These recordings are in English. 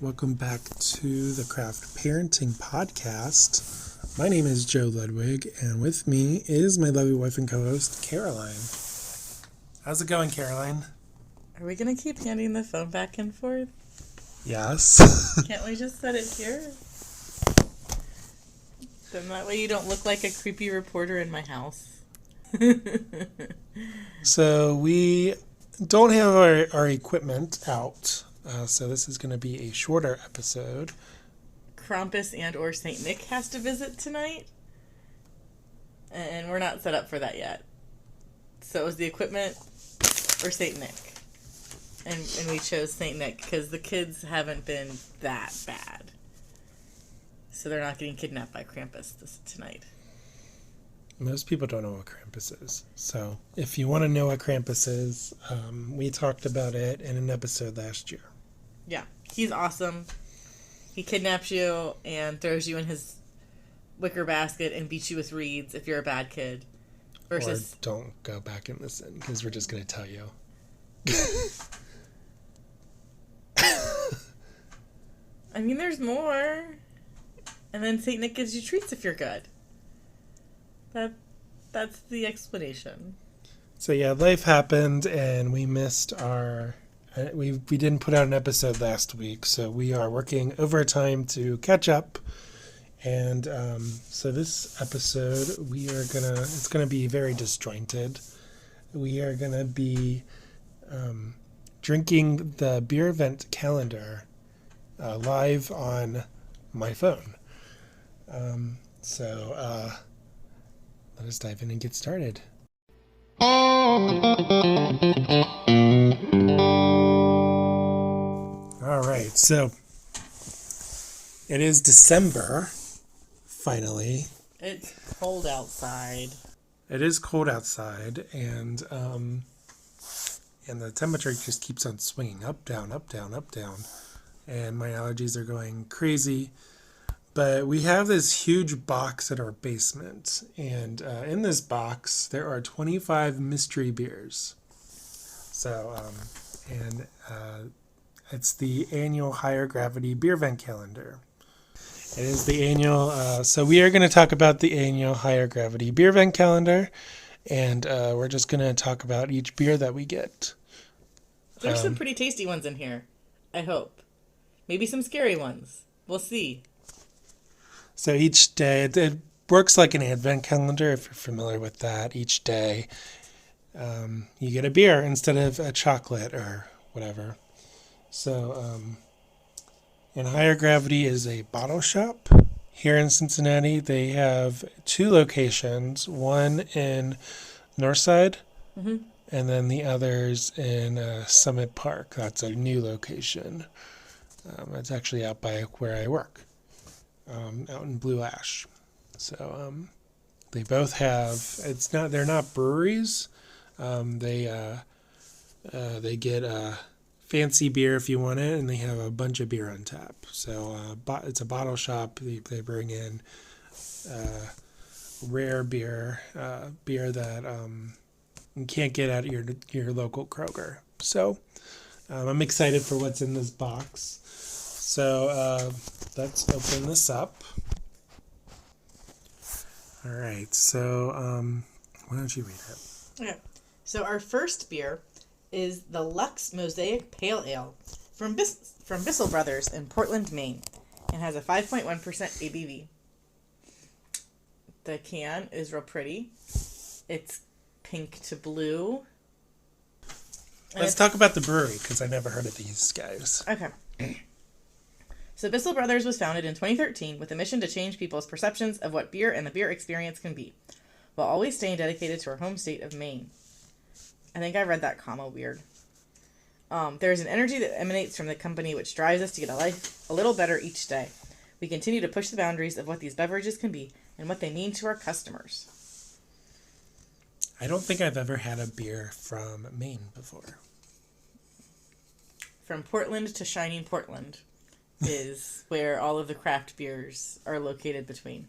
Welcome back to the Craft Parenting Podcast. My name is Joe Ludwig, and with me is my lovely wife and co-host, Caroline. How's it going, Caroline? Are we going to keep handing the phone back and forth? Yes. Can't we just set it here? Then that way you don't look like a creepy reporter in my house. So we don't have our equipment out, so this is going to be a shorter episode. Krampus and or St. Nick has to visit tonight, and we're not set up for that yet. So it was the equipment or St. Nick, and we chose St. Nick because the kids haven't been that bad, so they're not getting kidnapped by Krampus tonight. Most people don't know what Krampus is. So if you want to know what Krampus is, we talked about it in an episode last year. Yeah, he's awesome. He kidnaps you and throws you in his wicker basket and beats you with reeds if you're a bad kid. Versus... Or don't go back and listen, because we're just going to tell you. I mean, there's more. And then St. Nick gives you treats if you're good. That's the explanation. So yeah, life happened, and we missed our... We didn't put out an episode last week, so we are working overtime to catch up. And so this episode, it's gonna be very disjointed. We are gonna be drinking the Beervent calendar live on my phone. So let us dive in and get started. All right, so it is December, finally. It's cold outside. It is cold outside, and the temperature just keeps on swinging up, down, up, down, up, down, and my allergies are going crazy. But we have this huge box at our basement, and in this box there are 25 mystery beers. So, it's the annual Higher Gravity Beervent calendar. It is the annual, so we are going to talk about the annual Higher Gravity Beervent calendar, and we're just going to talk about each beer that we get. There's some pretty tasty ones in here, I hope. Maybe some scary ones. We'll see. So each day, it works like an advent calendar, if you're familiar with that. Each day, you get a beer instead of a chocolate or whatever. So, and Higher Gravity is a bottle shop here in Cincinnati. They have 2 locations, one in Northside, and then the others in Summit Park. That's a new location. It's actually out by where I work. Out in Blue Ash. So they both have, they're not breweries. They get fancy beer if you want it, and they have a bunch of beer on tap. So it's a bottle shop. They bring in rare beer that you can't get at your local Kroger. So I'm excited for what's in this box. So let's open this up. All right. So why don't you read it? Okay. So our first beer is the Lux Mosaic Pale Ale from Bissell Brothers in Portland, Maine, and has a 5.1% ABV. The can is real pretty. It's pink to blue. Let's talk about the brewery, because I never heard of these guys. Okay. So Bissell Brothers was founded in 2013 with a mission to change people's perceptions of what beer and the beer experience can be, while always staying dedicated to our home state of Maine. I think I read that comma weird. There is an energy that emanates from the company which drives us to get a life a little better each day. We continue to push the boundaries of what these beverages can be and what they mean to our customers. I don't think I've ever had a beer from Maine before. From Portland to Shining Portland is where all of the craft beers are located between.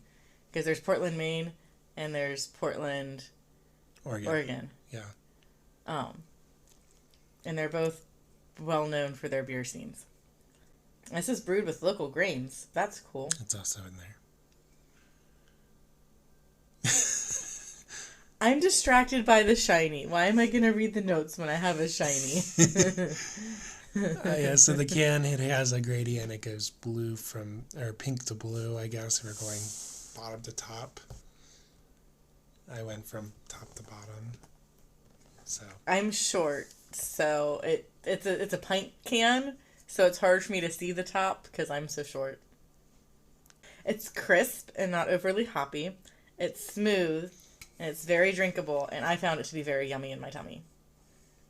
Because there's Portland, Maine, and there's Portland, Oregon. Yeah. And they're both well known for their beer scenes. This is brewed with local grains. That's cool. It's also in there. I'm distracted by the shiny. Why am I going to read the notes when I have a shiny? Yeah, so the can, it has a gradient. It goes pink to blue, I guess. We're going bottom to top. I went from top to bottom. So I'm short, so it's a pint can, so it's hard for me to see the top because I'm so short. It's crisp and not overly hoppy. It's smooth, and it's very drinkable, and I found it to be very yummy in my tummy.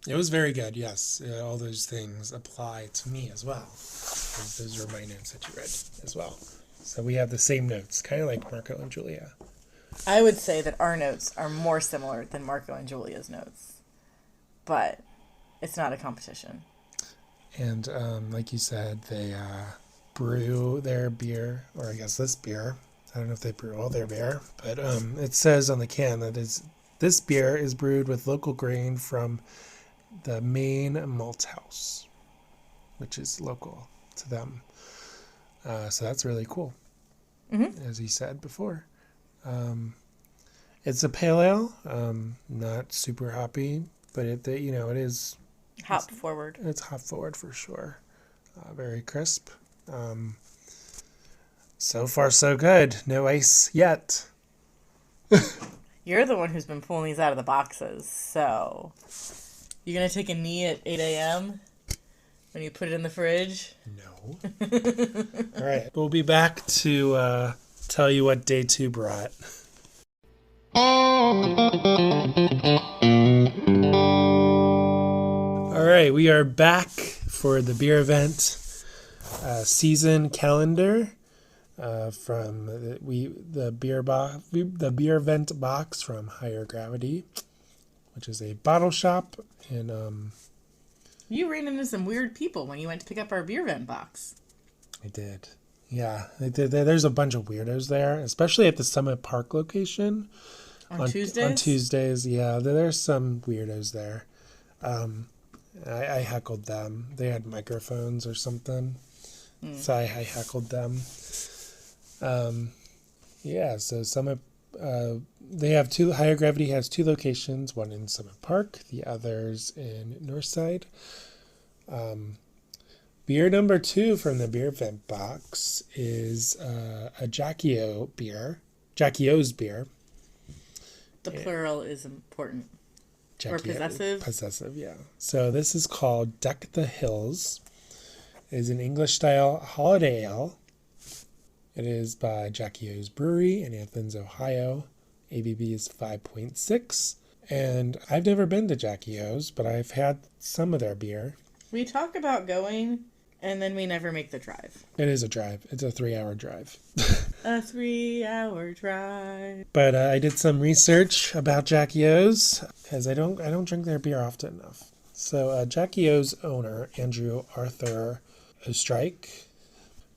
it was very good, yes. All those things apply to me as well. Those are my notes that you read as well. So we have the same notes, kind of like Marco and Julia. I would say that our notes are more similar than Marco and Julia's notes, but it's not a competition. And like you said, they brew their beer, or I guess this beer. I don't know if they brew all their beer, but it says on the can that this beer is brewed with local grain from the Maine Malt House, which is local to them. So that's really cool, as he said before. It's a pale ale, not super hoppy, but it is Hop forward. It's hop forward for sure. Very crisp. So far, so good. No ice yet. You're the one who's been pulling these out of the boxes, so you're going to take a knee at 8 a.m. when you put it in the fridge? No. All right. We'll be back to tell you what day 2 brought. All right. We are back for the Beervent season calendar. From the Beervent box from Higher Gravity, which is a bottle shop, and you ran into some weird people when you went to pick up our Beervent box. I did. Yeah, I did. There's a bunch of weirdos there, especially at the Summit Park location. On Tuesdays? On Tuesdays, yeah, there's some weirdos there. I heckled them. They had microphones or something, so I heckled them. So Summit, they have Higher Gravity has 2 locations, one in Summit Park, the others in Northside. Beer number 2 from the Beervent box is a Jackie-O beer, Jackie-O's beer. The plural is important. Or possessive. Possessive, yeah. So this is called Deck the Hills. It is an English-style holiday ale. It is by Jackie-O's Brewery in Athens, Ohio. ABV is 5.6. And I've never been to Jackie-O's, but I've had some of their beer. We talk about going, and then we never make the drive. It is a drive. It's a 3-hour drive. A 3-hour drive. But I did some research about Jackie-O's, because I don't drink their beer often enough. So Jackie-O's owner, Andrew Arthur Ostrike,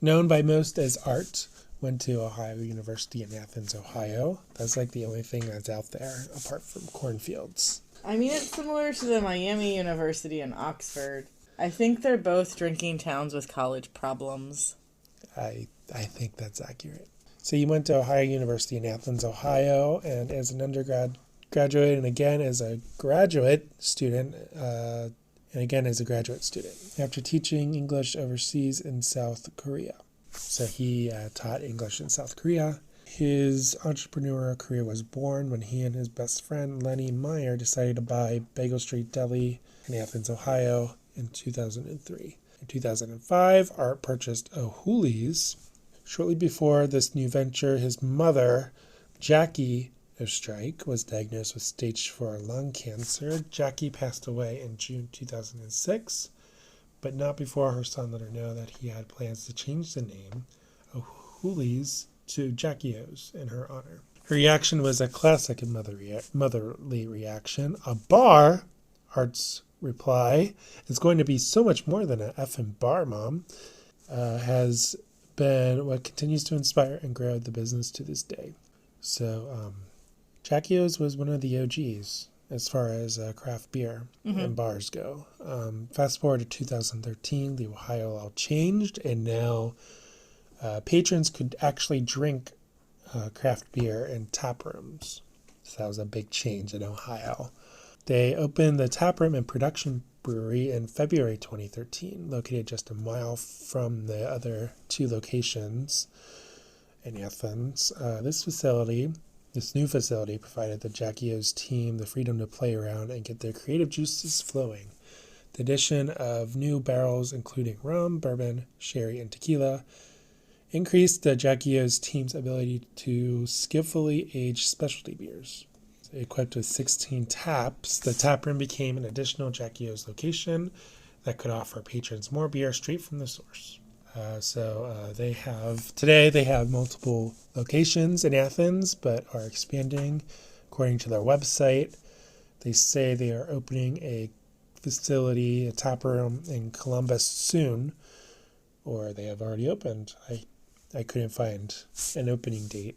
known by most as Art, went to Ohio University in Athens, Ohio. That's like the only thing that's out there apart from cornfields. I mean, it's similar to the Miami University in Oxford. I think they're both drinking towns with college problems. I think that's accurate. So you went to Ohio University in Athens, Ohio, and as an undergraduate and again as a graduate student, after teaching English overseas in South Korea. So he taught English in South Korea. His entrepreneurial career was born when he and his best friend Lenny Meyer decided to buy Bagel Street Deli in Athens, Ohio in 2003. In 2005, Art purchased O'Hooley's. Shortly before this new venture, his mother, Jackie Ostrike, was diagnosed with stage 4 lung cancer. Jackie passed away in June 2006, but not before her son let her know that he had plans to change the name O'Hooley's to Jackie-O's in her honor. Her reaction was a classic motherly reaction. A bar, Art's reply, is going to be so much more than an effing bar, Mom, has been what continues to inspire and grow the business to this day. So, Jackie-O's was one of the OGs. as far as craft beer and bars go. Fast forward to 2013, the Ohio law changed, and now patrons could actually drink craft beer in tap rooms. So that was a big change in Ohio. They opened the tap room and production brewery in February 2013, located just a mile from the other 2 locations in Athens. This new facility provided the Jackie O's team the freedom to play around and get their creative juices flowing. The addition of new barrels, including rum, bourbon, sherry, and tequila, increased the Jackie O's team's ability to skillfully age specialty beers. Equipped with 16 taps, the tap room became an additional Jackie O's location that could offer patrons more beer straight from the source. They have multiple locations in Athens, but are expanding. According to their website, they say they are opening a tap room in Columbus soon, or they have already opened. I couldn't find an opening date.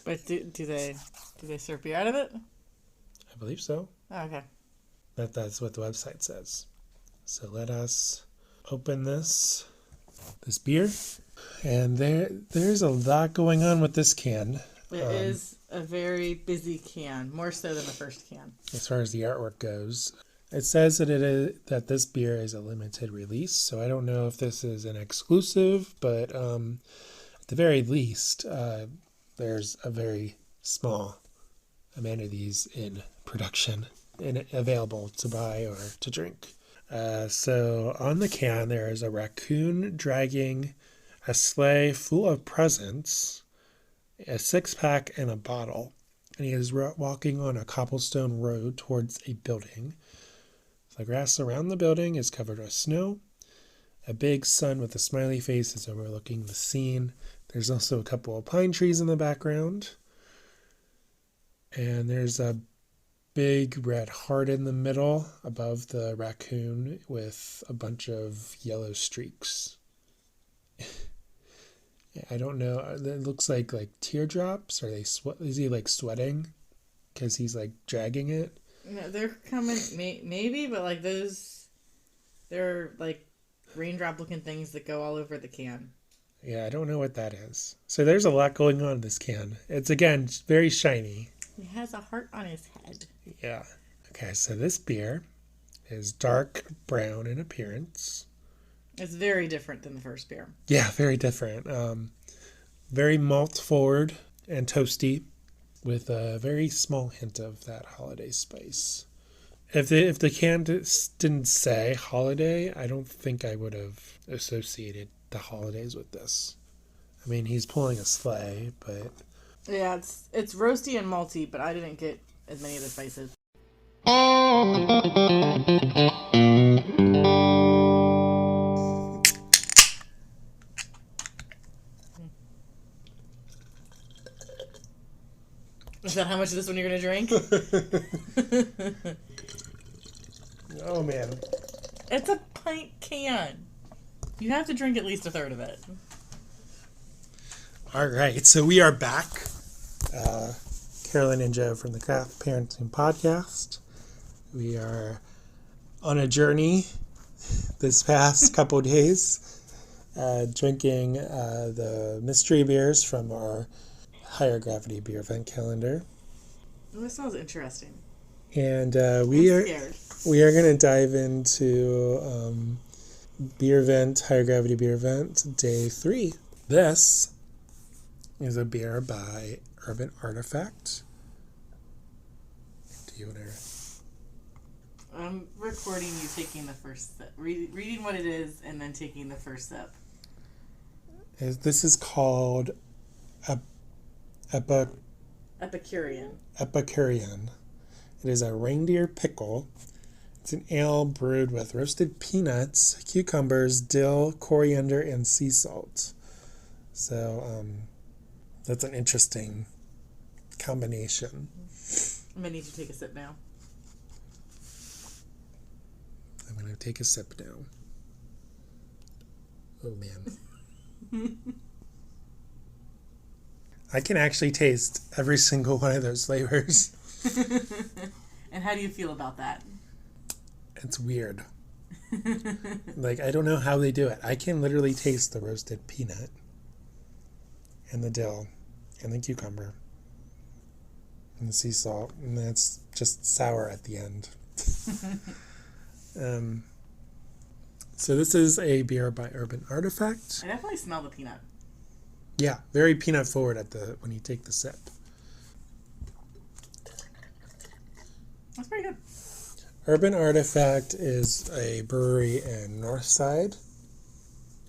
But do they serve beer out of it? I believe so. Oh, okay. That's what the website says. So let us open this beer. And there's a lot going on with this can. It is a very busy can, more so than the first can. As far as the artwork goes. It says that this beer is a limited release, so I don't know if this is an exclusive, but at the very least, there's a very small amount of these in production and available to buy or to drink. So on the can, there is a raccoon dragging a sleigh full of presents, a 6-pack, and a bottle. And he is walking on a cobblestone road towards a building. The grass around the building is covered with snow. A big sun with a smiley face is overlooking the scene. There's also a couple of pine trees in the background. And there's a big red heart in the middle above the raccoon with a bunch of yellow streaks. I don't know. It looks like teardrops. Are they is he sweating because he's dragging it? No, they're coming. Maybe, but they're raindrop looking things that go all over the can. Yeah, I don't know what that is. So there's a lot going on in this can. It's, again, very shiny. He has a heart on his head. Yeah. Okay, so this beer is dark brown in appearance. It's very different than the first beer. Yeah, very different. Very malt forward and toasty with a very small hint of that holiday spice. If the can didn't say holiday, I don't think I would have associated the holidays with this. I mean, he's pulling a sleigh, but... Yeah, it's roasty and malty, but I didn't get as many of the spices. Is that how much of this one you're going to drink? Oh, man. It's a pint can. You have to drink at least a third of it. All right, so we are back. Carolyn and Joe from the Craft Parenting Podcast. We are on a journey this past couple days, drinking the mystery beers from our higher gravity Beervent calendar. Oh, this smells interesting. And we are going to dive into Beervent, higher gravity Beervent, day 3. This is a beer by Urban Artifact. Do you want to? I'm recording you taking the first sip, reading what it is, and then taking the first sip. This is called Epicurean. Epicurean. It is a reindeer pickle. It's an ale brewed with roasted peanuts, cucumbers, dill, coriander, and sea salt. So that's an interesting combination. I'm going to need to take a sip now. I'm going to take a sip now. Oh, man. I can actually taste every single one of those flavors. And how do you feel about that? It's weird. Like, I don't know how they do it. I can literally taste the roasted peanut and the dill and the cucumber and the sea salt, and then it's just sour at the end. So this is a beer by Urban Artifact. I definitely smell the peanut. Yeah, very peanut forward when you take the sip. That's pretty good. Urban Artifact is a brewery in Northside.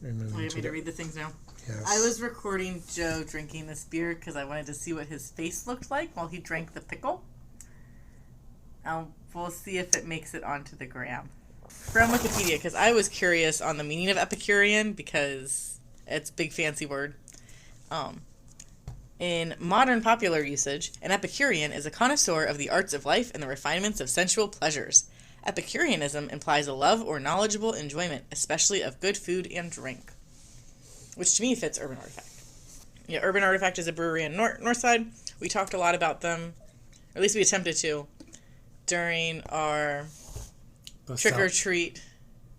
Oh, you want me to read the things now? Yes. I was recording Joe drinking this beer because I wanted to see what his face looked like while he drank the pickle. We'll see if it makes it onto the gram. From Wikipedia, because I was curious on the meaning of Epicurean because it's a big fancy word. In modern popular usage, an Epicurean is a connoisseur of the arts of life and the refinements of sensual pleasures. Epicureanism implies a love or knowledgeable enjoyment, especially of good food and drink. Which to me fits Urban Artifact. Yeah, Urban Artifact is a brewery in Northside. We talked a lot about them, or at least we attempted to, during our trick-or-treat.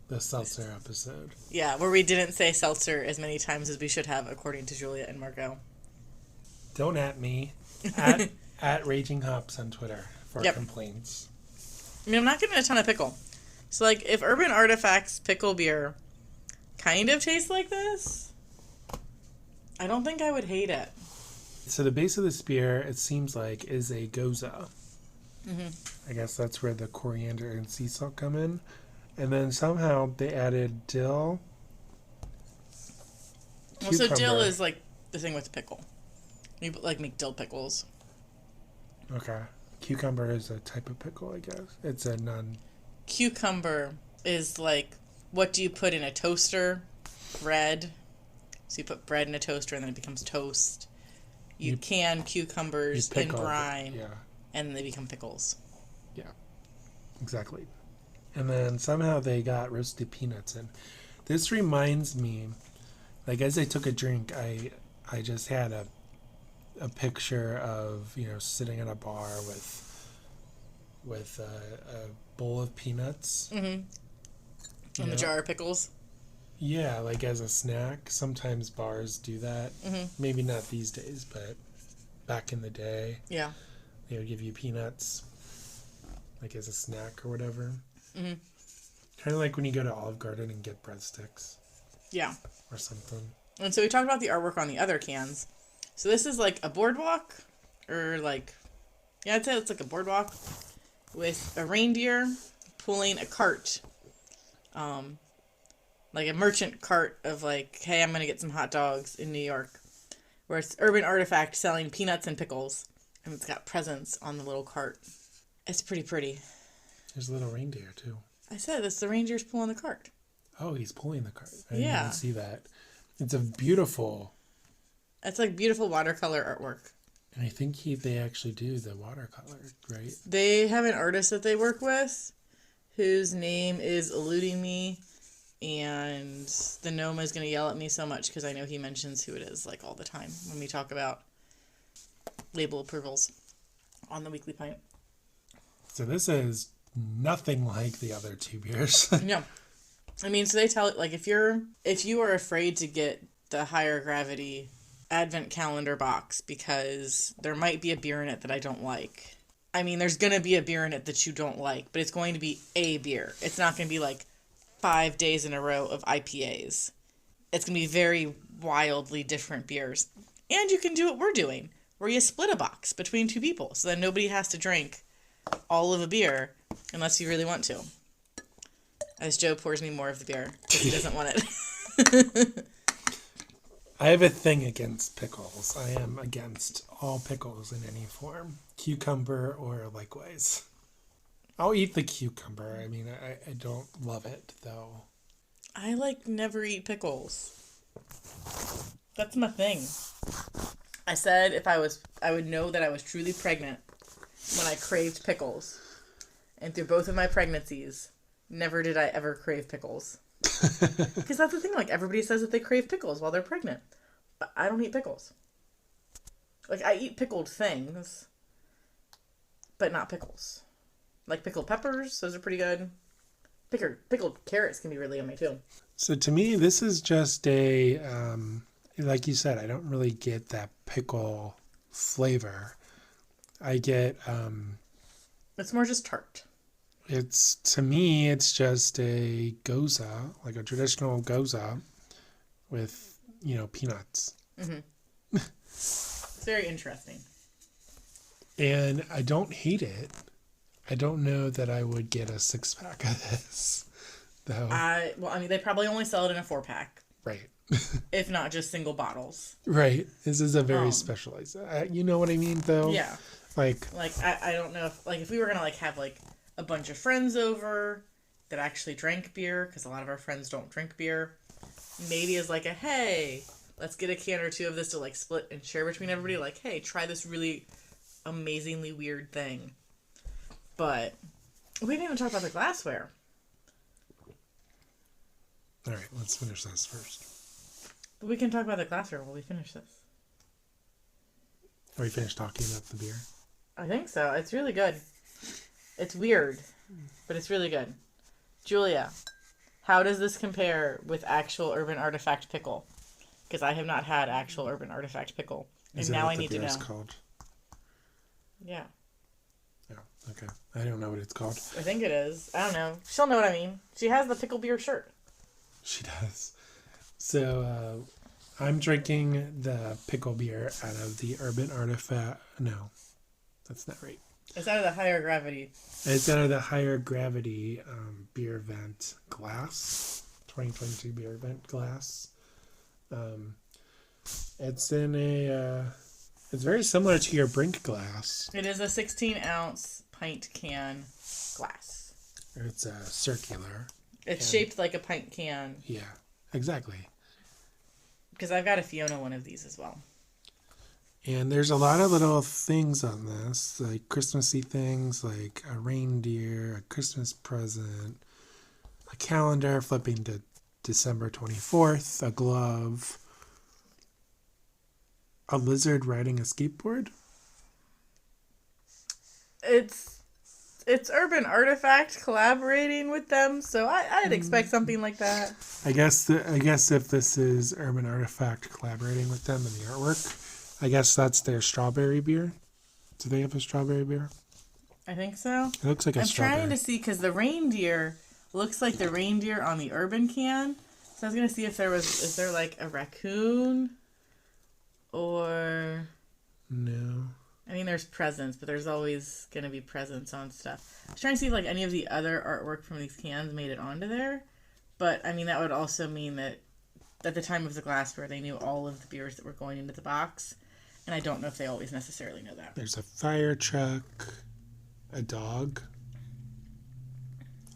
The seltzer episode. Yeah, where we didn't say seltzer as many times as we should have, according to Julia and Margot. Don't at me. At Raging Hops on Twitter for complaints. I mean, I'm not getting a ton of pickle. So, like, if Urban Artifact's pickle beer kind of tastes like this, I don't think I would hate it. So the base of this beer, it seems like, is a goza. Mm-hmm. I guess that's where the coriander and sea salt come in. And then somehow they added dill. Well, so dill is like the thing with the pickle. You like make dill pickles. Okay. Cucumber is a type of pickle, I guess. It's a non... Cucumber is like, what do you put in a toaster? Bread. So you put bread in a toaster and then it becomes toast. You can cucumbers in brine. Yeah. And then they become pickles. Yeah. Exactly. And then somehow they got roasted peanuts in. This reminds me, like, as I took a drink, I just had a picture of, sitting in a bar with a bowl of peanuts. Mm-hmm. And a jar of pickles. Yeah, like as a snack. Sometimes bars do that. Mm-hmm. Maybe not these days, but back in the day. Yeah. They would give you peanuts, like as a snack or whatever. Mm-hmm. Kind of like when you go to Olive Garden and get breadsticks. Yeah. Or something. And so we talked about the artwork on the other cans. So this is like a boardwalk, or like, yeah, I'd say it's like a boardwalk with a reindeer pulling a cart. Like a merchant cart of like, hey, I'm going to get some hot dogs in New York. Where it's Urban Artifact selling peanuts and pickles. And it's got presents on the little cart. It's pretty. There's a little reindeer, too. I said, it's the reindeer's pulling the cart. Oh, he's pulling the cart. I didn't even see that. It's a beautiful... It's like beautiful watercolor artwork. And I think they actually do the watercolor, right? They have an artist that they work with whose name is eluding me. And the Noma is going to yell at me so much because I know he mentions who it is like all the time when we talk about label approvals on the Weekly Pint. So this is nothing like the other two beers. No. I mean, so they tell it, like, if you are afraid to get the higher gravity advent calendar box because there might be a beer in it that I don't like. I mean, there's going to be a beer in it that you don't like, but it's going to be a beer. It's not going to be like 5 days in a row of IPAs. It's going to be very wildly different beers. And you can do what we're doing, where you split a box between two people so that nobody has to drink all of a beer unless you really want to. As Joe pours me more of the beer because he doesn't want it. I have a thing against pickles. I am against all pickles in any form. Cucumber or likewise. I'll eat the cucumber. I mean, I don't love it, though. I, never eat pickles. That's my thing. I said if I would know that I was truly pregnant when I craved pickles. And through both of my pregnancies, never did I ever crave pickles. Because that's the thing, everybody says that they crave pickles while they're pregnant. But I don't eat pickles. I eat pickled things, but not pickles. Like pickled peppers, those are pretty good. Pickled carrots can be really yummy too. So to me, this is just a, like you said, I don't really get that pickle flavor. I get, It's more just tart. to me, it's just a goza, like a traditional goza with, peanuts. Mm-hmm. It's very interesting. And I don't hate it. I don't know that I would get a 6-pack of this, though. They probably only sell it in a 4-pack. Right. If not just single bottles. Right. This is a very specialized. You know what I mean, though? Yeah. Like I don't know if we were gonna have a bunch of friends over that actually drank beer, because a lot of our friends don't drink beer. Maybe as hey, let's get a can or two of this to split and share between everybody. Hey, try this really amazingly weird thing. But we didn't even talk about the glassware. All right, let's finish this first. But we can talk about the glassware while we finish this. Are we finished talking about the beer? I think so. It's really good. It's weird, but it's really good. Julia, how does this compare with actual Urban Artifact pickle? Because I have not had actual Urban Artifact pickle, and now I need to know. Is that what the beer is called? Yeah. Oh, okay. I don't know what it's called. I think it is. I don't know. She'll know what I mean. She has the pickle beer shirt. She does. So, I'm drinking the pickle beer out of the Urban Artifact. No, that's not right. It's out of the higher gravity. It's out of the higher gravity Beervent glass. 2022 Beervent glass. It's in a... it's very similar to your Brink glass. It is a 16-ounce pint can glass. It's circular. It's shaped like a pint can. Yeah, exactly. Because I've got a Fiona one of these as well. And there's a lot of little things on this, like Christmassy things, like a reindeer, a Christmas present, a calendar flipping to December 24th, a glove, a lizard riding a skateboard. It's Urban Artifact collaborating with them, so I'd expect something like that. I guess if this is Urban Artifact collaborating with them in the artwork, I guess that's their strawberry beer. Do they have a strawberry beer? I think so. It looks like a strawberry. I'm trying to see, because the reindeer looks like the reindeer on the Urban can. So I was going to see if is there a raccoon or... No. I mean, there's presents, but there's always going to be presents on stuff. I was trying to see if any of the other artwork from these cans made it onto there. But, I mean, that would also mean that at the time of the glassware, they knew all of the beers that were going into the box. And I don't know if they always necessarily know that. There's a fire truck, a dog.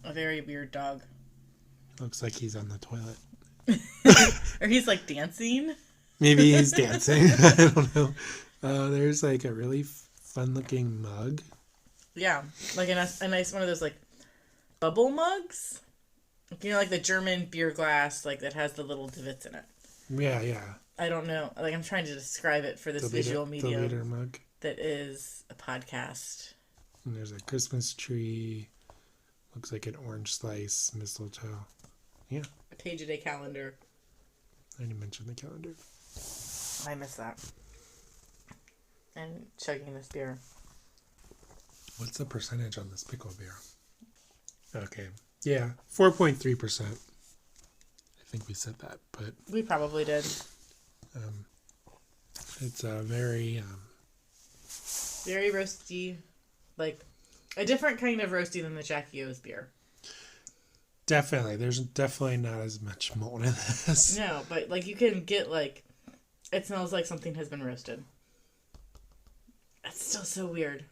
A very weird dog. Looks like he's on the toilet. Or he's dancing. Maybe he's dancing. I don't know. There's a really fun looking mug. Yeah, a nice one of those bubble mugs. The German beer glass that has the little divots in it. Yeah. I don't know. I'm trying to describe it for this visual medium. The liter mug. That is a podcast. And there's a Christmas tree. Looks like an orange slice, mistletoe. Yeah. A page-a-day calendar. I didn't mention the calendar. I missed that. And chugging this beer. What's the percentage on this pickle beer? Okay. Yeah, 4.3%. I think we said that, but... We probably did. It's a very... very roasty. A different kind of roasty than the Jackie O's beer. Definitely. There's definitely not as much malt in this. No, but you can get it smells like something has been roasted. It's still so weird.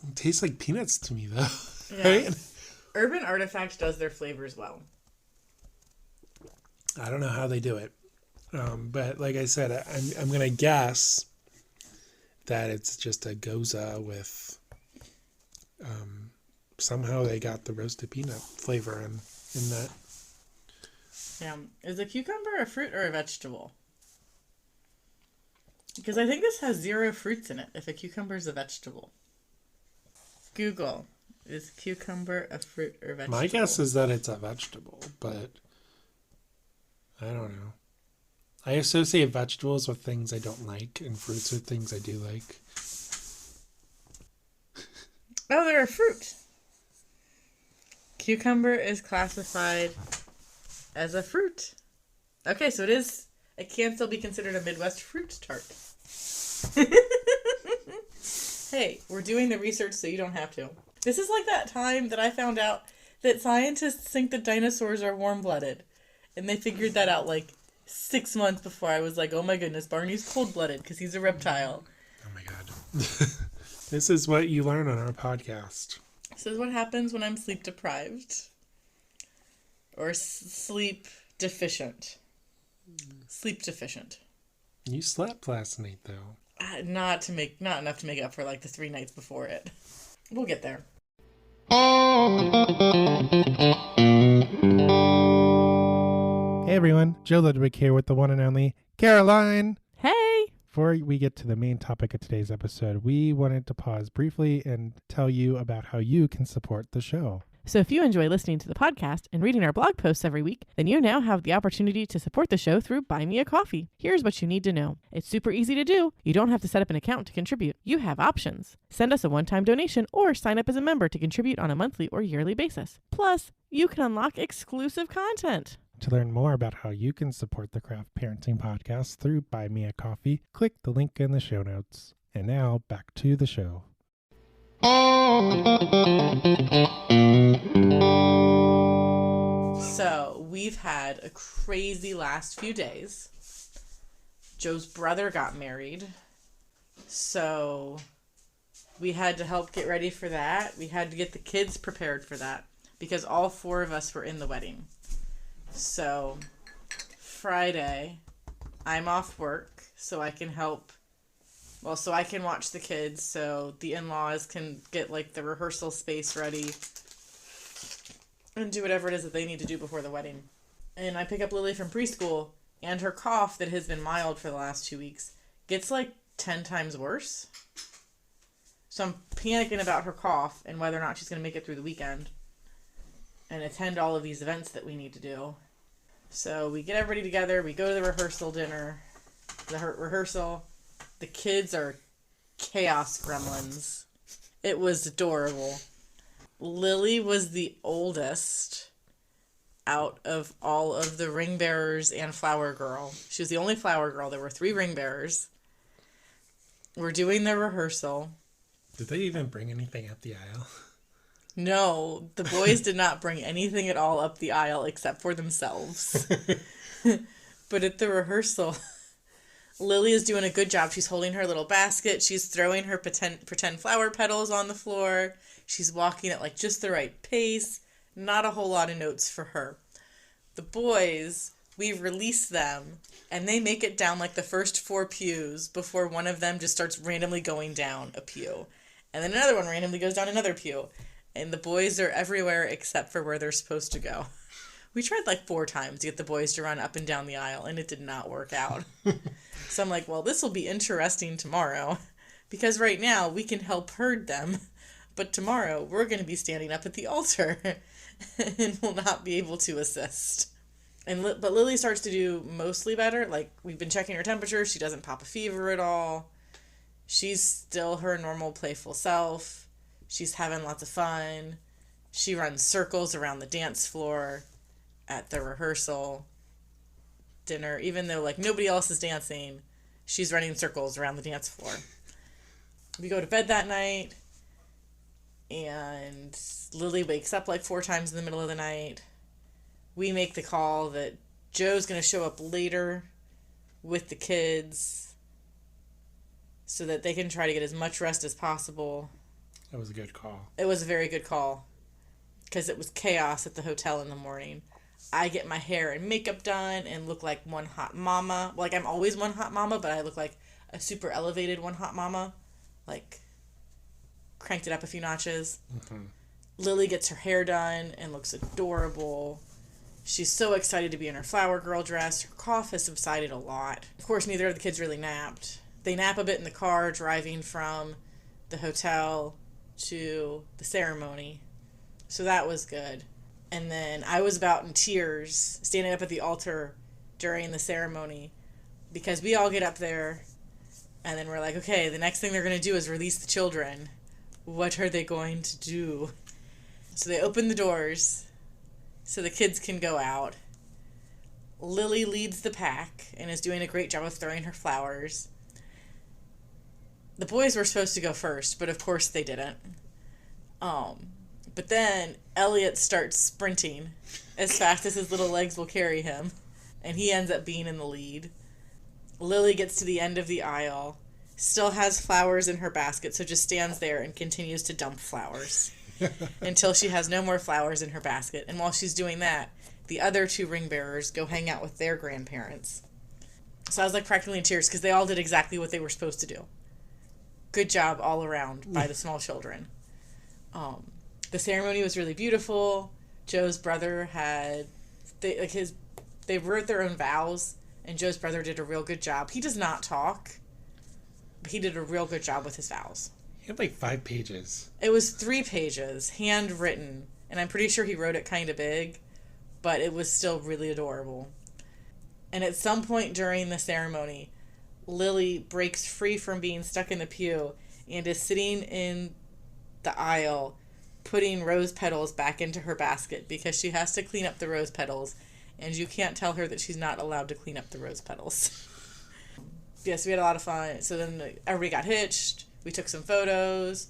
It tastes like peanuts to me, though. Yeah. Right? Urban Artifact does their flavors well. I don't know how they do it. But like I said, I'm going to guess that it's just a goza with... somehow they got the roasted peanut flavor in that. Yeah. Is a cucumber a fruit or a vegetable? Because I think this has 0 fruits in it, if a cucumber is a vegetable. Google. Is cucumber a fruit or vegetable? My guess is that it's a vegetable, but I don't know. I associate vegetables with things I don't like and fruits with things I do like. Oh, they're a fruit. Cucumber is classified as a fruit. Okay, so it can still be considered a Midwest fruit tart. Hey, we're doing the research so you don't have to. This is like that time that I found out that scientists think that dinosaurs are warm-blooded. And they figured that out like 6 months before I was like, oh my goodness, Barney's cold-blooded because he's a reptile. Oh my god. This is what you learn on our podcast. This is what happens when I'm sleep deprived. Or sleep deficient. Sleep deficient. You slept last night, though. Not enough to make up for like the 3 nights before it. We'll get there. Hey everyone, Joe Ludwig here with the one and only Caroline. Hey! Before we get to the main topic of today's episode, we wanted to pause briefly and tell you about how you can support the show. So if you enjoy listening to the podcast and reading our blog posts every week, then you now have the opportunity to support the show through Buy Me a Coffee. Here's what you need to know. It's super easy to do. You don't have to set up an account to contribute. You have options. Send us a one-time donation or sign up as a member to contribute on a monthly or yearly basis. Plus, you can unlock exclusive content. To learn more about how you can support the Craft Parenting Podcast through Buy Me a Coffee, click the link in the show notes. And now, back to the show. So, we've had a crazy last few days. Joe's brother got married. So, we had to help get ready for that. We had to get the kids prepared for that because all 4 of us were in the wedding. So, Friday, I'm off work so I can help. Well, so I can watch the kids so the in-laws can get, like, the rehearsal space ready and do whatever it is that they need to do before the wedding. And I pick up Lily from preschool, and her cough that has been mild for the last 2 weeks gets, like, 10 times worse. So I'm panicking about her cough and whether or not she's going to make it through the weekend and attend all of these events that we need to do. So we get everybody together, we go to the rehearsal dinner, rehearsal. The kids are chaos gremlins. It was adorable. Lily was the oldest out of all of the ring bearers and flower girl. She was the only flower girl. There were 3 ring bearers. We're doing the rehearsal. Did they even bring anything up the aisle? No, the boys did not bring anything at all up the aisle except for themselves. But at the rehearsal, Lily is doing a good job. She's holding her little basket. She's throwing her pretend flower petals on the floor. She's walking at like just the right pace. Not a whole lot of notes for her. The boys, we release them, and they make it down like the first 4 pews before one of them just starts randomly going down a pew. And then another one randomly goes down another pew. And the boys are everywhere except for where they're supposed to go. We tried like 4 times to get the boys to run up and down the aisle, and it did not work out. So I'm like, well, this will be interesting tomorrow. Because right now, we can help herd them. But tomorrow, we're going to be standing up at the altar and will not be able to assist. But Lily starts to do mostly better. Like, we've been checking her temperature. She doesn't pop a fever at all. She's still her normal playful self. She's having lots of fun. She runs circles around the dance floor at the rehearsal dinner. Even though, like, nobody else is dancing, she's running circles around the dance floor. We go to bed that night, and Lily wakes up like 4 times in the middle of the night. We make the call that Joe's going to show up later with the kids so that they can try to get as much rest as possible. That was a good call. It was a very good call because it was chaos at the hotel in the morning. I get my hair and makeup done and look like one hot mama. Like, I'm always one hot mama, but I look like a super elevated one hot mama. Like, cranked it up a few notches. Mm-hmm. Lily gets her hair done and looks adorable. She's so excited to be in her flower girl dress. Her cough has subsided a lot. Of course, neither of the kids really napped. They nap a bit in the car driving from the hotel to the ceremony. So that was good. And then I was about in tears standing up at the altar during the ceremony because we all get up there and then we're like, okay, the next thing they're going to do is release the children. What are they going to do? So they open the doors so the kids can go out. Lily leads the pack and is doing a great job of throwing her flowers. The boys were supposed to go first, but of course they didn't. But then Elliot starts sprinting as fast as his little legs will carry him, and he ends up being in the lead. Lily gets to the end of the aisle, still has flowers in her basket, so just stands there and continues to dump flowers until she has no more flowers in her basket. And while she's doing that, the other 2 ring bearers go hang out with their grandparents. So I was like practically in tears because they all did exactly what they were supposed to do. Good job all around by the small children. The ceremony was really beautiful. Joe's brother they wrote their own vows, and Joe's brother did a real good job. He does not talk, but he did a real good job with his vows. He had like 5 pages. It was 3 pages, handwritten, and I'm pretty sure he wrote it kind of big, but it was still really adorable. And at some point during the ceremony, Lily breaks free from being stuck in the pew and is sitting in the aisle putting rose petals back into her basket because she has to clean up the rose petals, and you can't tell her that she's not allowed to clean up the rose petals. Yes, we had a lot of fun. So then everybody got hitched. We took some photos.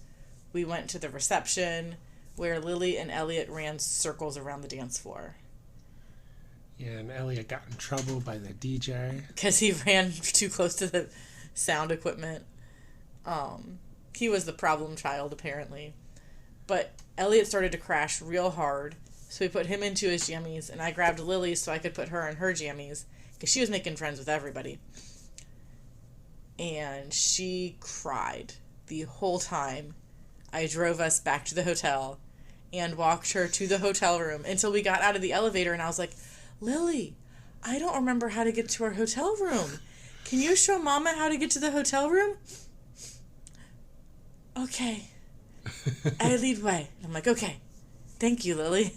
We went to the reception where Lily and Elliot ran circles around the dance floor. Yeah, and Elliot got in trouble by the DJ. Because he ran too close to the sound equipment. He was the problem child, apparently. But Elliot started to crash real hard, so we put him into his jammies, and I grabbed Lily so I could put her in her jammies, because she was making friends with everybody. And she cried the whole time I drove us back to the hotel and walked her to the hotel room until we got out of the elevator, and I was like, Lily, I don't remember how to get to our hotel room. Can you show Mama how to get to the hotel room? Okay. I lead way. I'm like, okay. Thank you, Lily.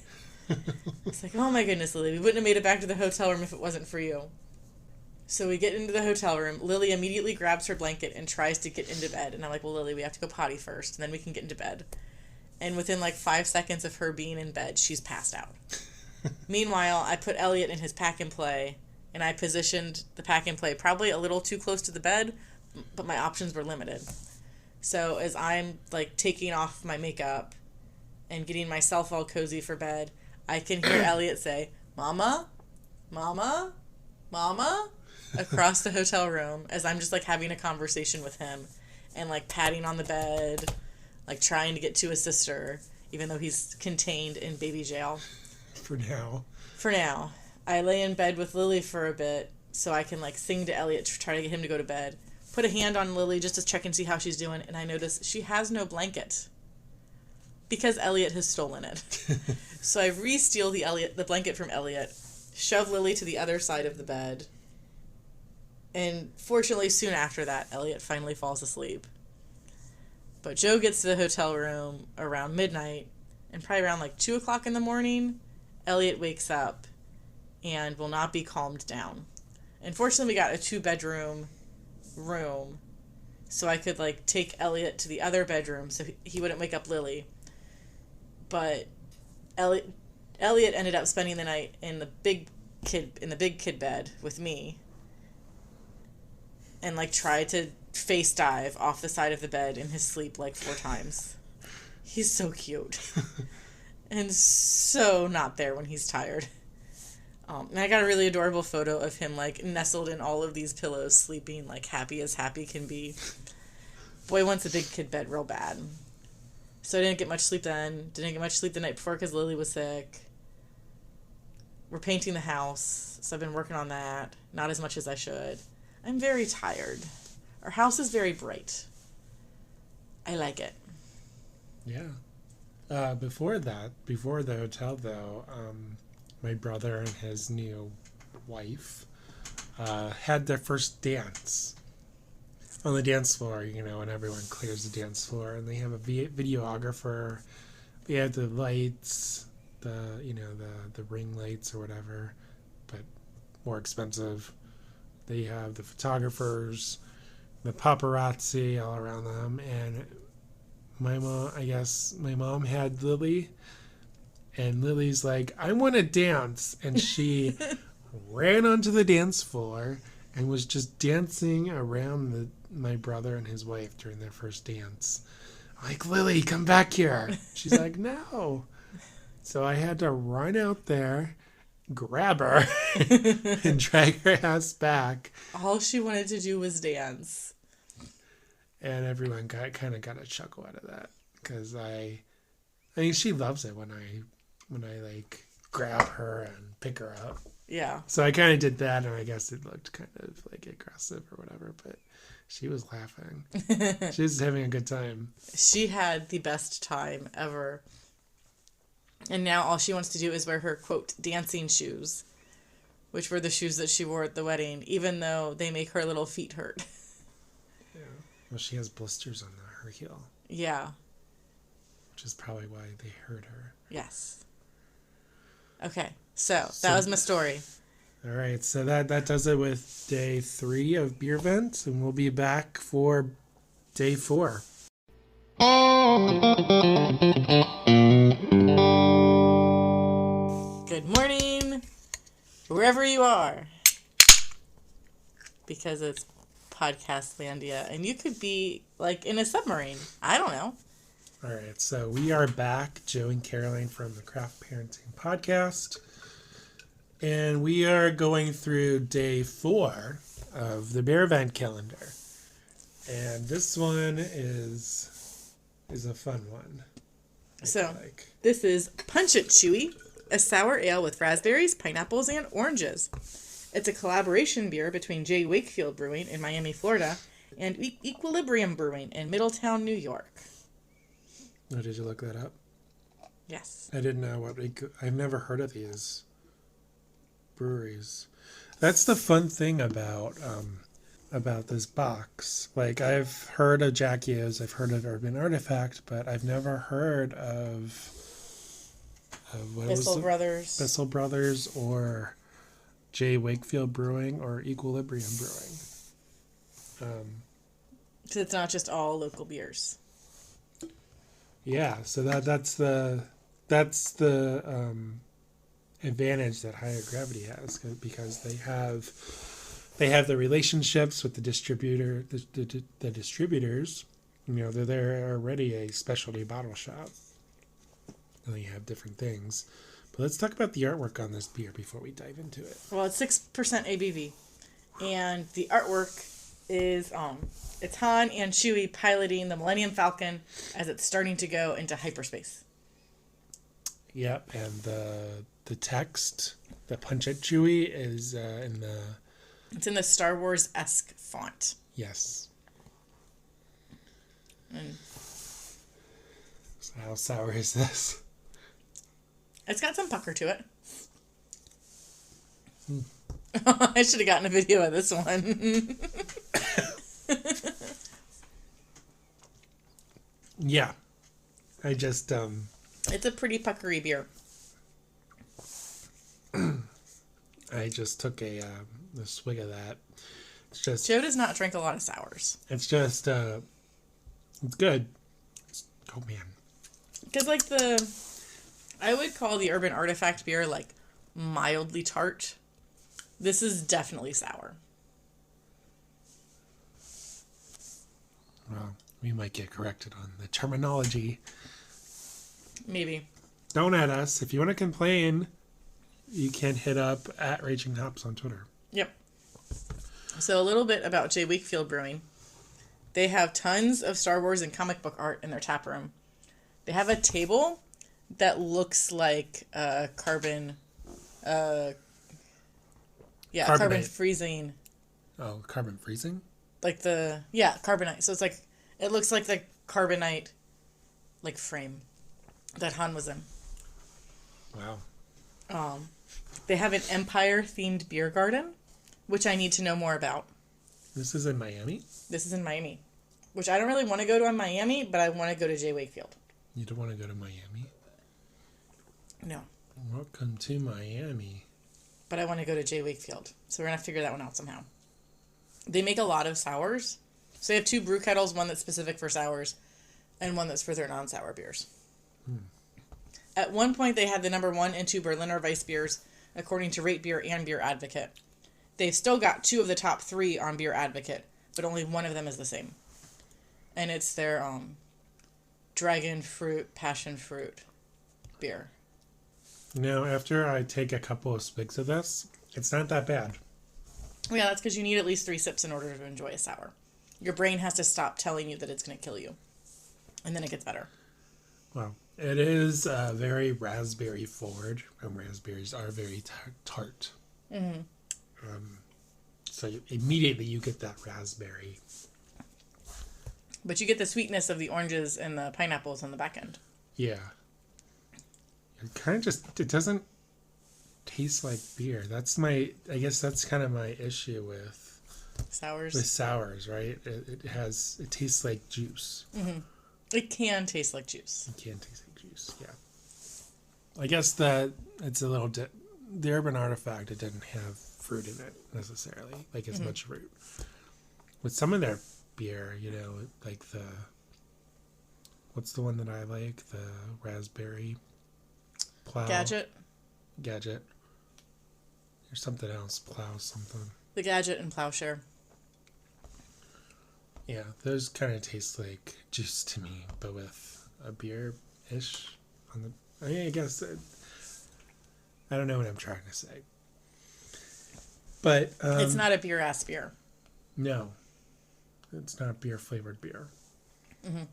It's like, oh my goodness, Lily. We wouldn't have made it back to the hotel room if it wasn't for you. So we get into the hotel room. Lily immediately grabs her blanket and tries to get into bed. And I'm like, well, Lily, we have to go potty first, and then we can get into bed. And within like 5 seconds of her being in bed, she's passed out. Meanwhile, I put Elliot in his pack and play, and I positioned the pack and play probably a little too close to the bed, but my options were limited. So as I'm like taking off my makeup and getting myself all cozy for bed, I can hear Elliot say, Mama, Mama, Mama, across the hotel room as I'm just like having a conversation with him and like patting on the bed, like trying to get to his sister, even though he's contained in baby jail. For now. For now. I lay in bed with Lily for a bit so I can like sing to Elliot to try to get him to go to bed. Put a hand on Lily just to check and see how she's doing, and I notice she has no blanket because Elliot has stolen it. So I re-steal the blanket from Elliot, shove Lily to the other side of the bed, and fortunately soon after that, Elliot finally falls asleep. But Joe gets to the hotel room around midnight, and probably around like 2 o'clock in the morning, Elliot wakes up and will not be calmed down. Unfortunately, we got a 2-bedroom room, so I could like take Elliot to the other bedroom so he wouldn't wake up Lily. But Elliot ended up spending the night in the big kid bed with me, and like tried to face dive off the side of the bed in his sleep like 4 times. He's so cute. And so not there when he's tired. And I got a really adorable photo of him like nestled in all of these pillows, sleeping like happy as happy can be. Boy wants a big kid bed real bad. So I didn't get much sleep then. Didn't get much sleep the night before because Lily was sick. We're painting the house, so I've been working on that. Not as much as I should. I'm very tired. Our house is very bright. I like it. Yeah. Before the hotel, though, my brother and his new wife had their first dance. on the dance floor, and everyone clears the dance floor, and they have a videographer. They have the lights, the ring lights or whatever, but more expensive. They have the photographers, the paparazzi all around them, and my mom had Lily, and Lily's like, I want to dance, and she ran onto the dance floor and was just dancing around my brother and his wife during their first dance. I'm like, Lily, come back here. She's like, no. So I had to run out there, grab her, and drag her ass back. All she wanted to do was dance. And everyone kind of got a chuckle out of that, because I mean, she loves it when I like grab her and pick her up. Yeah. So I kind of did that, and I guess it looked kind of like aggressive or whatever, but she was laughing. She was having a good time. She had the best time ever. And now all she wants to do is wear her, quote, dancing shoes, which were the shoes that she wore at the wedding, even though they make her little feet hurt. Yeah. Well, she has blisters on her heel. Yeah. Which is probably why they hurt her. Yes. Okay. So that was my story. All right. So that does it with day 3 of Beervent, and we'll be back for day 4. Good morning, wherever you are, because it's Podcastlandia, and you could be like in a submarine. I don't know. All right, so we are back, Joe and Caroline from the Craft Parenting Podcast, and we are going through day 4 of the Beervent calendar, and this one is a fun one. So this is Punch It Chewy, a sour ale with raspberries, pineapples, and oranges. It's a collaboration beer between J. Wakefield Brewing in Miami, Florida, and Equilibrium Brewing in Middletown, New York. Oh, did you look that up? Yes. I didn't know I've never heard of these breweries. That's the fun thing about this box. Like, I've heard of Jackie O's, I've heard of Urban Artifact, but I've never heard of Bissell Brothers. Bissell Brothers or J. Wakefield Brewing or Equilibrium Brewing. So it's not just all local beers. Yeah, so that's the advantage that Higher Gravity has, because they have the relationships with the distributors. They're already a specialty bottle shop. And they have different things. But let's talk about the artwork on this beer before we dive into it. Well, it's 6% ABV. And the artwork is it's Han and Chewie piloting the Millennium Falcon as it's starting to go into hyperspace. Yep, and the text, the Punch It Chewie, is It's in the Star Wars-esque font. Yes. And so how sour is this? it's got some pucker to it. I should have gotten a video of this one. Yeah. I just It's a pretty puckery beer. I just took a swig of that. It's just Joe does not drink a lot of sours. it's just it's good. Oh man. Because I would call the Urban Artifact beer like mildly tart. This is definitely sour. Well, we might get corrected on the terminology. Maybe. Don't at us. If you want to complain, you can hit up at Raging Hops on Twitter. Yep. So a little bit about J. Wakefield Brewing. They have tons of Star Wars and comic book art in their tap room. They have a table that looks like carbon freezing. Oh, carbon freezing? Like carbonite. So it's like, it looks like the carbonite like frame that Han was in. Wow. They have an Empire themed beer garden, which I need to know more about. This is in Miami? This is in Miami, which I don't really want to go to in Miami, but I want to go to J. Wakefield. You don't want to go to Miami? No. Welcome to Miami. But I want to go to J. Wakefield. So we're going to figure that one out somehow. They make a lot of sours. So they have 2 brew kettles, one that's specific for sours and one that's for their non-sour beers. At one point, they had the number 1 and 2 Berliner Weiss beers, according to Rate Beer and Beer Advocate. They've still got 2 of the top 3 on Beer Advocate, but only one of them is the same. And it's their dragon fruit, passion fruit beer. Now, after I take a couple of swigs of this, it's not that bad. Well, yeah, that's because you need at least 3 sips in order to enjoy a sour. Your brain has to stop telling you that it's going to kill you. And then it gets better. Well, it is very raspberry forward, and raspberries are very tart. Mm-hmm. So immediately you get that raspberry. But you get the sweetness of the oranges and the pineapples on the back end. Yeah. It kind of just, it doesn't taste like beer. I guess that's kind of my issue with sours, right? It tastes like juice. Mm-hmm. It can taste like juice. It can taste like juice, yeah. I guess that it's a little, the Urban Artifact, it didn't have fruit in it necessarily, like as much fruit. With some of their beer, like what's the one that I like? The raspberry plow. Gadget. There's something else. Plow something. The Gadget and Plowshare. Yeah, those kind of taste like juice to me, but with a beer-ish I guess I don't know what I'm trying to say. But it's not a beer-ass beer. No. It's not beer-flavored beer. Mm-hmm.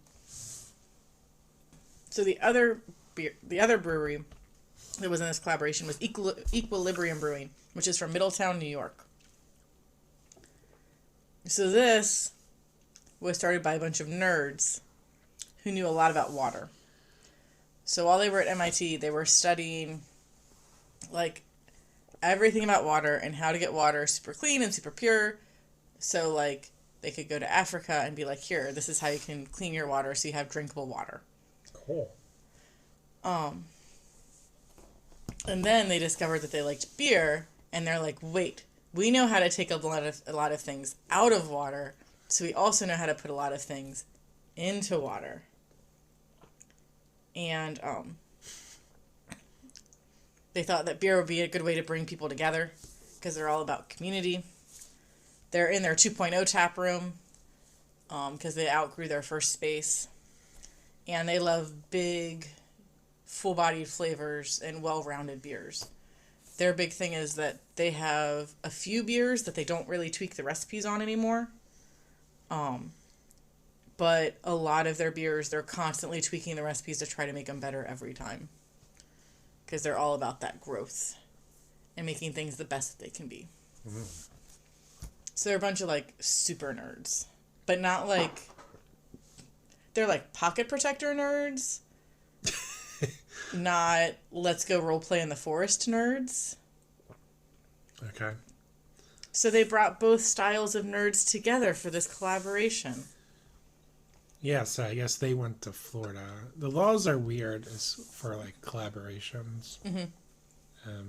So the other brewery that was in this collaboration was Equilibrium Brewing, which is from Middletown, New York. So this was started by a bunch of nerds who knew a lot about water. So while they were at MIT, they were studying like everything about water and how to get water super clean and super pure. So like they could go to Africa and be like, here, this is how you can clean your water so you have drinkable water. Cool. And then they discovered that they liked beer, and they're like, wait, we know how to take a lot of things out of water, so we also know how to put a lot of things into water. And they thought that beer would be a good way to bring people together because they're all about community. They're in their 2.0 tap room because they outgrew their first space. And they love big, full-bodied flavors and well-rounded beers. Their big thing is that they have a few beers that they don't really tweak the recipes on anymore. But a lot of their beers, they're constantly tweaking the recipes to try to make them better every time. Because they're all about that growth and making things the best that they can be. Mm-hmm. So they're a bunch of, like, super nerds. But not, like... They're, like, pocket protector nerds. Not let's go roleplay in the forest nerds. Okay. So they brought both styles of nerds together for this collaboration. Yeah, so I guess they went to Florida. The laws are weird for, like, collaborations. Mm-hmm. I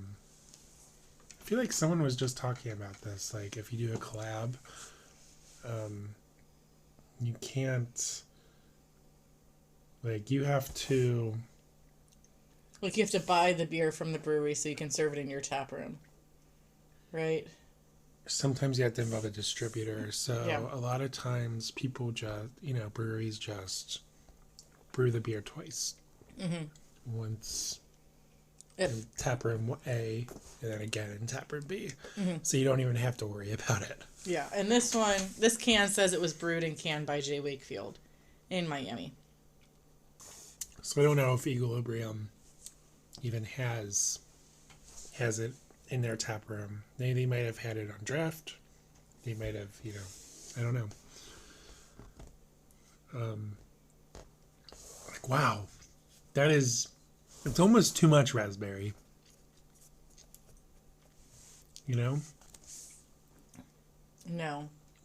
feel like someone was just talking about this. Like, if you do a collab, you can't... Like, you have to... Like, you have to buy the beer from the brewery so you can serve it in your tap room. Right? Sometimes you have to involve a distributor. So yeah. A lot of times people just, breweries just brew the beer twice. Mm-hmm. Once in tap room A and then again in tap room B. Mm-hmm. So you don't even have to worry about it. Yeah, and this can says it was brewed and canned by J. Wakefield in Miami. So I don't know if Equilibrium even has it in their tap room. They might have had it on draft. They might have, I don't know. Like, wow. It's almost too much raspberry. No.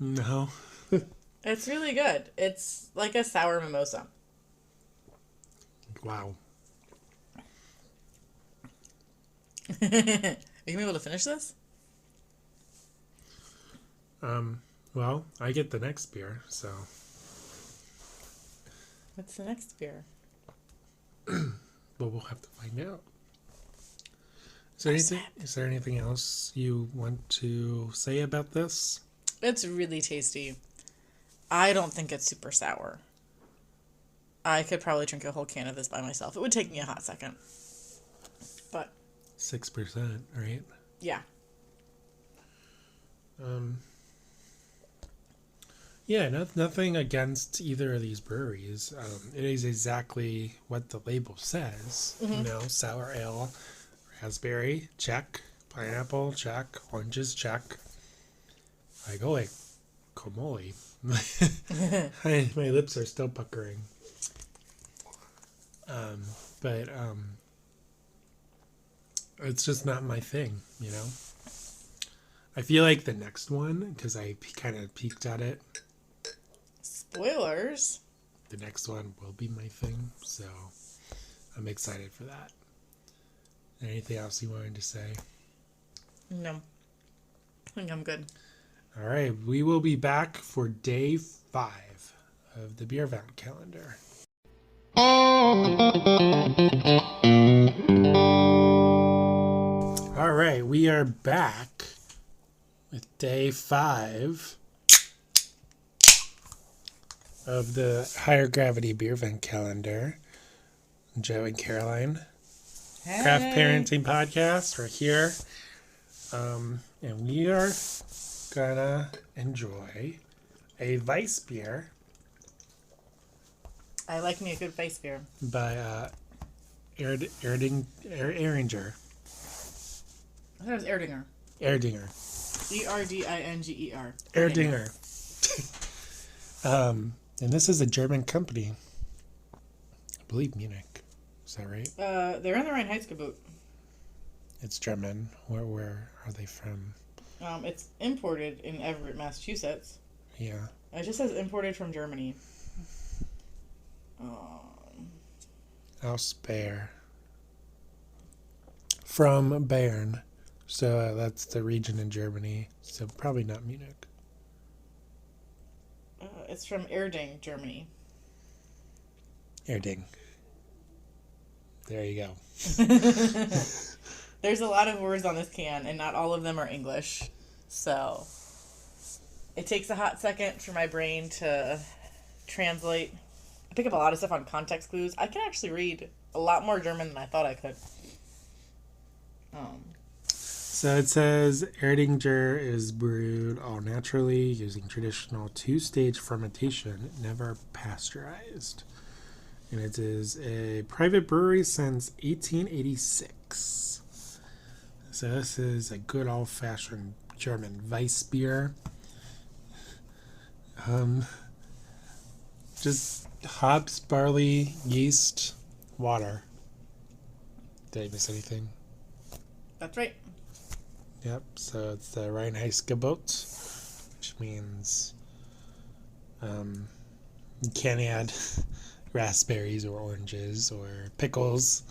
No. It's really good. It's like a sour mimosa. Wow. Are you gonna be able to finish this? Well, I get the next beer, so. What's the next beer? But we'll have to find out. Is there anything else you want to say about this? It's really tasty. I don't think it's super sour. I could probably drink a whole can of this by myself. It would take me a hot second. But 6%, right? yeah. Yeah, nothing against either of these breweries. It is exactly what the label says. You know, sour ale, raspberry, check. Pineapple, check. Oranges, check. I go like, komoli. My lips are still puckering. But it's just not my thing, you know? I feel like the next one, because I kind of peeked at it, Spoilers. the next one will be my thing, so I'm excited for that. Anything else you wanted to say? No. I think I'm good. All right, we will be back for day 5 of the Beervent calendar. All right, we are back with day 5 of the Higher Gravity Beervent calendar. Joe and Caroline, Craft Parenting Podcast, are here. And we are gonna enjoy a Weiss beer I like me a good face beer. by Erdinger. I thought it was Erdinger. Erdinger. Erdinger. Erdinger. And this is a German company. I believe Munich. Is that right? They're in the Rheinheitsgebot. It's German. Where are they from? It's imported in Everett, Massachusetts. Yeah. It just says imported from Germany. Aus Bayer. From Bayern. So that's the region in Germany. So probably not Munich. It's from Erding, Germany. Erding. There you go. There's a lot of words on this can, and not all of them are English. So it takes a hot second for my brain to translate. I pick up a lot of stuff on context clues. I can actually read a lot more German than I thought I could. So it says Erdinger is brewed all naturally using traditional 2-stage fermentation, never pasteurized. And it is a private brewery since 1886. So this is a good old-fashioned German Weiss beer. Just hops, barley, yeast, water. Did I miss anything? That's right. Yep, so it's the Rheinheitsgebot, which means you can't add raspberries or oranges or pickles.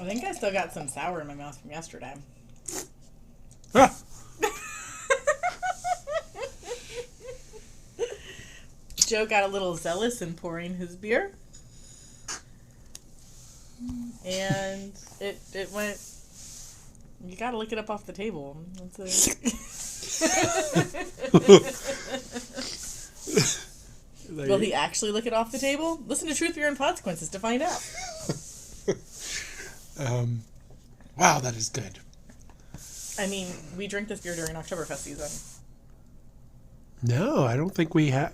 I think I still got some sour in my mouth from yesterday. Ah! Joe got a little zealous in pouring his beer. And it went... You gotta lick it up off the table. That's it. Will he actually lick it off the table? Listen to Truth, Fear, and Consequences to find out. Wow, that is good. I mean, we drink this beer during Oktoberfest season. No, I don't think we have.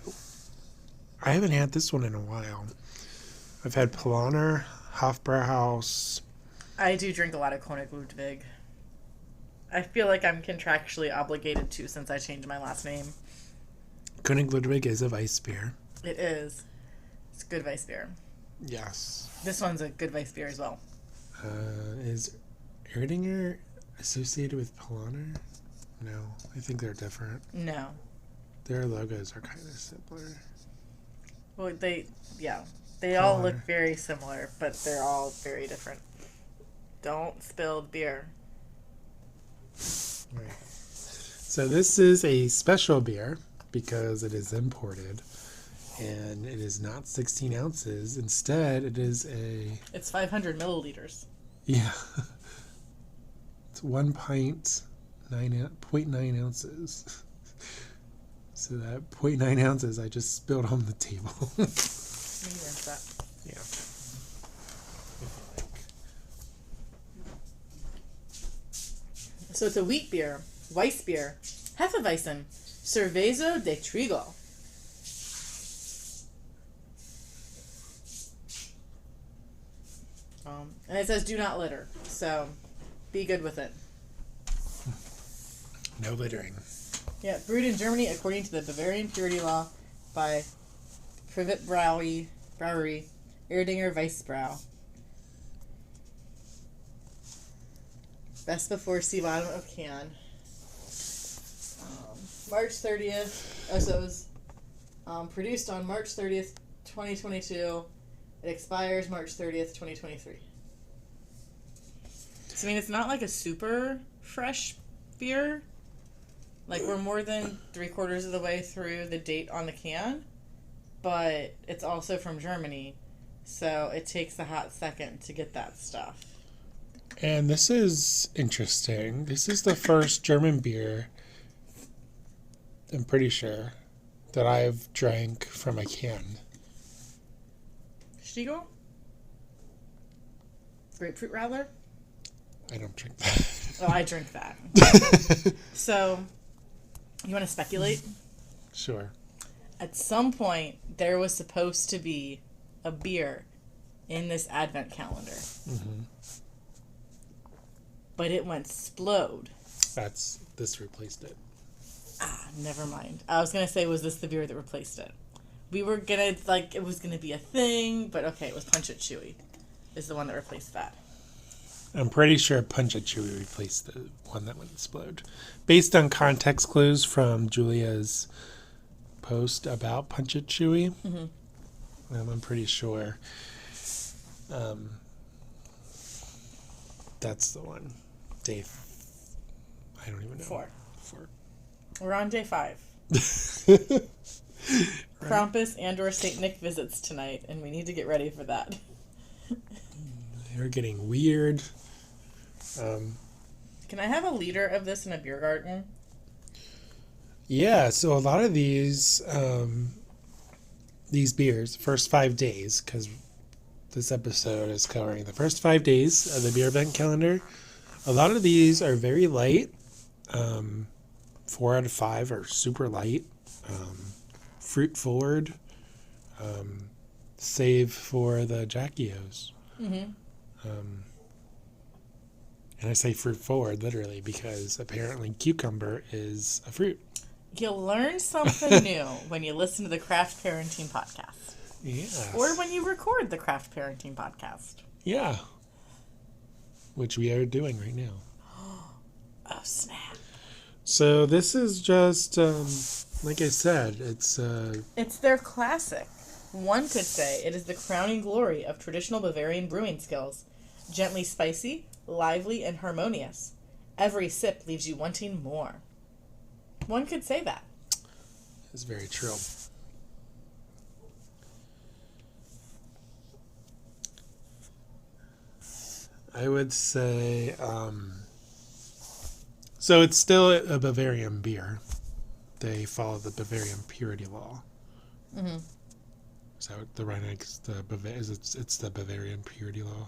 I haven't had this one in a while. I've had Paulaner, Hofbrauhaus. I do drink a lot of Koenig Ludwig. I feel like I'm contractually obligated to since I changed my last name. Koenig Ludwig is a Weiss beer. It is. It's a good Weiss beer. Yes. This one's a good Weiss beer as well. Is Erdinger associated with Paulaner? No, I think they're different. No. Their logos are kind of similar. Well, they all look very similar, but they're all very different. Don't spill beer. Right. So this is a special beer because it is imported, and it is not 16 ounces. Instead, it is It's 500 milliliters. Yeah. It's 1 pint, 0.9 ounces. So that 0.9 ounces I just spilled on the table. Rinse that. Yeah. So it's a wheat beer, Weiss beer, Hefeweizen, Cervezo de Trigo. And it says do not litter, so be good with it. No littering. Yeah, brewed in Germany according to the Bavarian purity law by Privat Brewery, Erdinger Weissbrau. Best before see bottom of can. March 30th. Oh, so it was produced on March 30th, 2022. It expires March 30th, 2023. So, I mean, it's not like a super fresh beer. Like, we're more than 3/4 of the way through the date on the can. But it's also from Germany. So, it takes a hot second to get that stuff. And this is interesting. This is the first German beer, I'm pretty sure, that I've drank from a can. Stiegel? Grapefruit Radler? I don't drink that. Oh, I drink that. So, you want to speculate? Sure. At some point, there was supposed to be a beer in this advent calendar. Mm-hmm. But it went splode. This replaced it. Never mind. I was going to say, was this the beer that replaced it? We were going to, like, it was going to be a thing, but okay, it was Punch It Chewy is the one that replaced that. I'm pretty sure Punch It Chewy replaced the one that went explode. Based on context clues from Julia's post about Punch It Chewy, I'm pretty sure that's the one. I don't even know. 4. 4. We're on day 5. Krampus and or St. Nick visits tonight, and we need to get ready for that. They're getting weird. Can I have a liter of this in a beer garden? Yeah, so a lot of these beers, first 5 days, because this episode is covering the first 5 days of the Beervent calendar. A lot of these are very light. 4 out of 5 are super light. Fruit forward. Save for the Jackios. Mm-hmm. And I say fruit forward literally because apparently cucumber is a fruit. You'll learn something new when you listen to the Craft Parenting Podcast. Yeah. Or when you record the Craft Parenting Podcast. Yeah. Which we are doing right now. Oh, snap. So this is just, like I said, it's their classic. One could say it is the crowning glory of traditional Bavarian brewing skills. Gently spicy, lively, and harmonious. Every sip leaves you wanting more. One could say that. It's very true. I would say, so it's still a Bavarian beer. They follow the Bavarian purity law. Mm-hmm. So the Rheineck's it's the Bavarian purity law.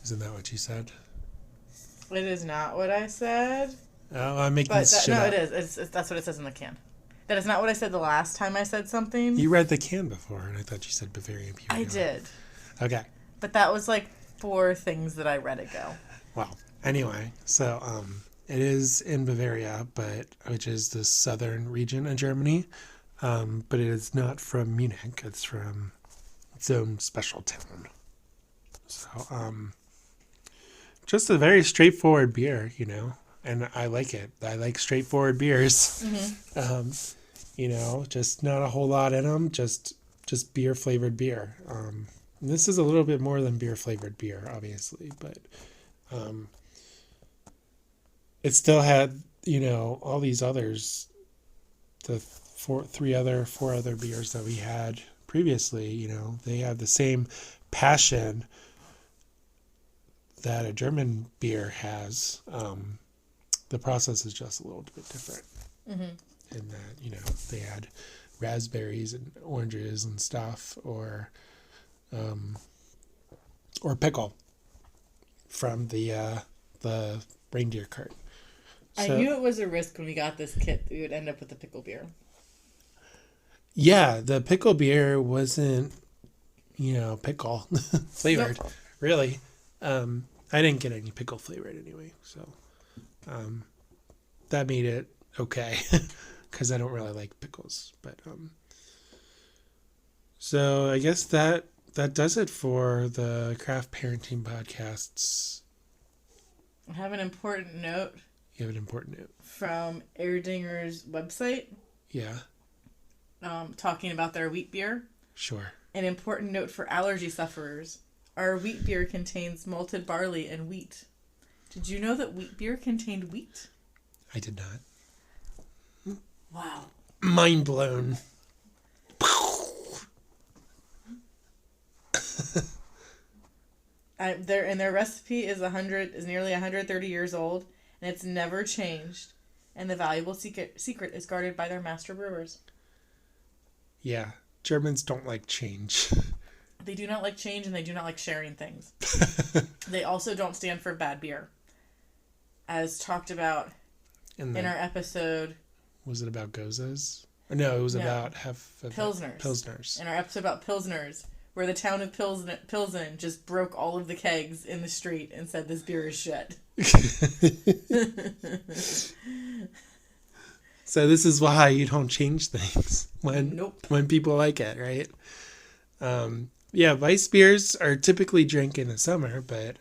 Isn't that what you said? It is not what I said. Oh, I'm making this shit no, up. it is. That's what it says in the can. That is not what I said the last time I said something. You read the can before, and I thought you said Bavarian purity I law. did. Okay. But that was like 4 things that I read ago. Well, anyway, so it is in Bavaria, which is the southern region of Germany, but it is not from Munich. It's from its own special town. So, just a very straightforward beer, and I like it. I like straightforward beers. Just not a whole lot in them, just beer flavored beer. This is a little bit more than beer flavored beer, obviously, but it still had, all these others, the four other beers that we had previously, they have the same passion that a German beer has. The process is just a little bit different in that, they had raspberries and oranges and stuff, or pickle from the reindeer cart. I knew it was a risk when we got this kit that we would end up with the pickle beer. Yeah, the pickle beer wasn't, pickle flavored, Nope. really. I didn't get any pickle flavored anyway, so that made it okay, because I don't really like pickles. But so I guess that does it for the Craft Parenting Podcasts. I have an important note. You have an important note from Erdinger's website. Yeah. Talking about their wheat beer. Sure. An important note for allergy sufferers. Our wheat beer contains malted barley and wheat. Did you know that wheat beer contained wheat? I did not. Wow. Mind blown. Their recipe is nearly 130 years old, and it's never changed. And the valuable secret is guarded by their master brewers. Yeah, Germans don't like change. They do not like change, and they do not like sharing things. They also don't stand for bad beer. As talked about in our episode... Was it about Gozas? No, it was about Pilsners. In our episode about Pilsners, where the town of Pilsen just broke all of the kegs in the street and said this beer is shit. So this is why you don't change things when people like it, right? Yeah, Weiss beers are typically drank in the summer, but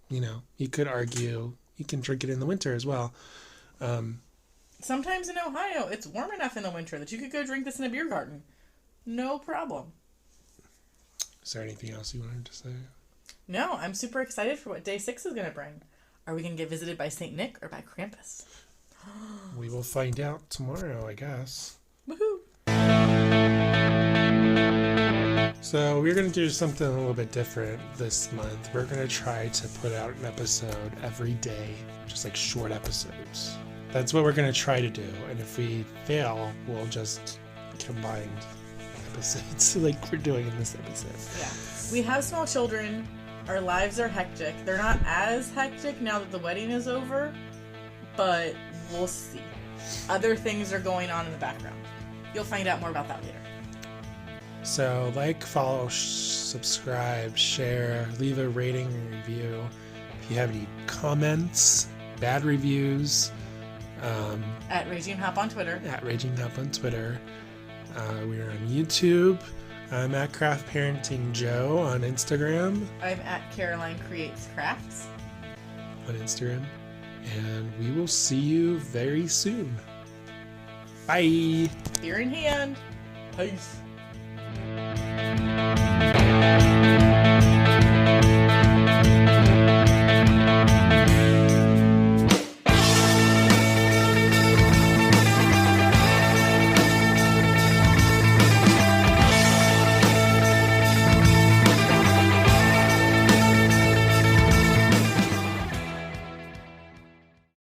you could argue you can drink it in the winter as well. Sometimes in Ohio, it's warm enough in the winter that you could go drink this in a beer garden. No problem. Is there anything else you wanted to say? No, I'm super excited for what Day 6 is going to bring. Are we going to get visited by St. Nick or by Krampus? We will find out tomorrow, I guess. Woohoo! So we're going to do something a little bit different this month. We're going to try to put out an episode every day, just like short episodes. That's what we're going to try to do. And if we fail, we'll just combine episodes like we're doing in this episode. Yeah. We have small children. Our lives are hectic. They're not as hectic now that the wedding is over, but we'll see. Other things are going on in the background. You'll find out more about that later. So follow, subscribe, share, leave a rating and review. If you have any comments, bad reviews, at Raging Hop on Twitter. We're on YouTube. I'm at Craft Parenting Joe on Instagram. I'm at Caroline Creates Crafts on Instagram. And we will see you very soon. Bye. Beer in hand. Peace.